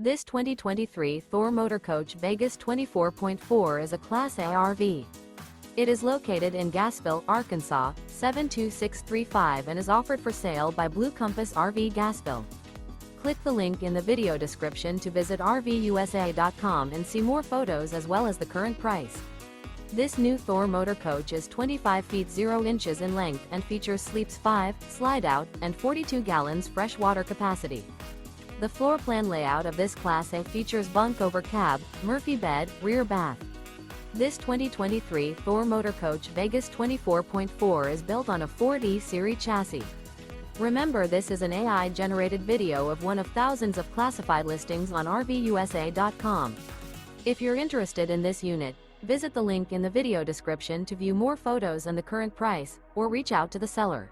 This 2023 Thor Motor Coach Vegas 24.4 is a Class A RV. It is located in Gassville, Arkansas, 72635 and is offered for sale by Blue Compass RV Gassville. Click the link in the video description to visit RVUSA.com and see more photos as well as the current price. This new Thor Motor Coach is 25 feet 0 inches in length and features sleeps 5, slide-out, and 42 gallons fresh water capacity. The floor plan layout of this Class A features bunk over cab, Murphy bed, rear bath. This 2023 Thor Motor Coach Vegas 24.4 is built on a Ford E-Serie chassis. Remember, this is an AI-generated video of one of thousands of classified listings on RVUSA.com. If you're interested in this unit, visit the link in the video description to view more photos and the current price, or reach out to the seller.